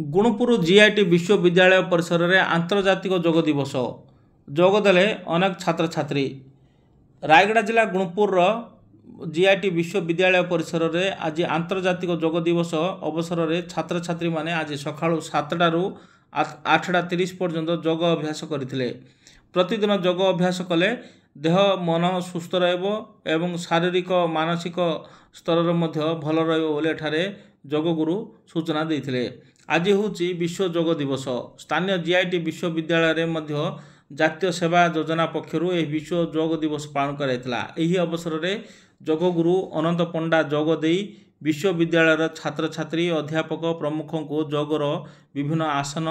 गुणुपुर GIT विश्वविद्यालय परिसर में आंतर्जातिक योग दिवस जोगदेले अनेक छात्र छात्री। रायगड़ा जिला गुणुपुर जीआईटी विश्वविद्यालय परिसर में आज आंतर्जातिक योग दिवस अवसर में छात्र छात्री माने आज सकाळु 7टारू 8:30 पर्यंत योग अभ्यास करथिले। प्रतिदिन योग अभ्यास कले देह मन सुस्थ रहबो एवं शारीरिक मानसिक स्तर मध्य भल रहबो बोले एठारे योग गुरु सूचना देथिले। आज होची विश्व योग दिवस। स्थानीय जीआईटी विश्वविद्यालय मध्य जातीय सेवा योजना पक्षर यह विश्व योग दिवस पालन कराइतला। एही अवसर में योग गुरु अनंत पंडा योग देई विश्वविद्यालय छात्र छात्री अध्यापक प्रमुख को योगर विभिन्न आसन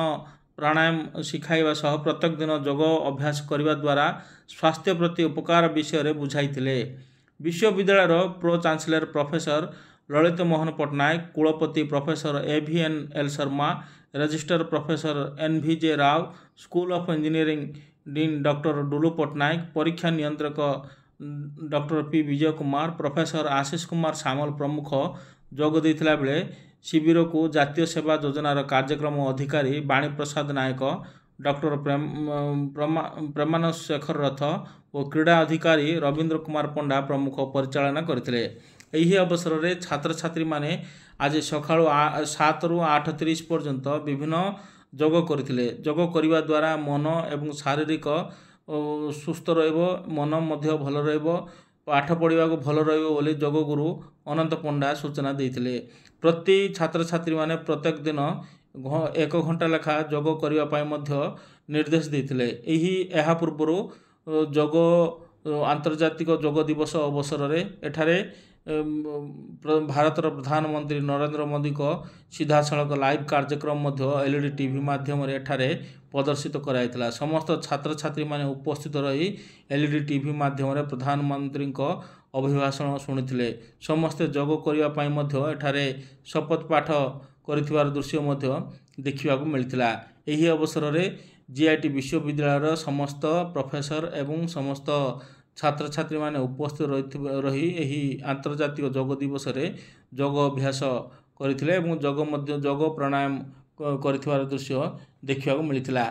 प्राणायाम शिखाइबा सह प्रत्येक दिन योग अभ्यास करने द्वारा स्वास्थ्य प्रति उपकार विषय में बुझाइथिले। विश्वविद्यालय pro chancellor professor Lalit Mohan Pattnaik, कुलपति professor AVN Sharma, register professor NVJ Rao, school of engineering dean doctor Dulu Pattnaik, परीक्षा नियंत्रक doctor P Vijay Kumar, professor Ashish Kumar Samal प्रमुख जोग देथिला बेले शिविर को जातीय सेवा योजनार कार्यक्रम अधिकारी वाणी प्रसाद नायक, डॉक्टर प्रेमानंद शेखर रथ और क्रीड़ा अधिकारी रवींद्र कुमार पंडा प्रमुख परिचालना करथिले। यही अवसर में छात्र छात्री माने आज सकाळु 7रू 8:30 पर्यंत विभिन्न योग करथिले। योग करिवा द्वारा मन एवं शारीरिक सुस्थ रहइबो, मन मध्य भल रहइबो, पाठ पढ़ा को भल रहइबो बोली योग गुरु अनंत पंडा सूचना देथिले। प्रति छात्र छात्री माने प्रत्येक दिन 1 घंटा लेखा योग करिवा पाई मध्य निर्देश देथिले। एहा पूर्वरु योग आंतर्जातिक योग दिवस अवसर में एठारे भारतर प्रधानमंत्री नरेंद्र मोदी को सीधा सड़क लाइव कार्यक्रम LED टीवी माध्यम एठारे प्रदर्शित कराइतला। समस्त छात्र छात्री माने उपस्थित रही LED टीवी माध्यम प्रधानमंत्री को अभिभाषण शुणिथिले। समस्ते योग करिवा पाई मध्य एठारे शपथ पाठ करिथिबार दृश्य देखा मिलता। यही अवसर में जीआईटी विश्वविद्यालय समस्त प्रोफेसर एवं समस्त छात्र छात्री माने उपस्थित रही यही आंतर्जातिक योग दिवस रे योग अभ्यास करथिले एवं योग प्राणायाम करथिबार दृश्य देखा मिलता।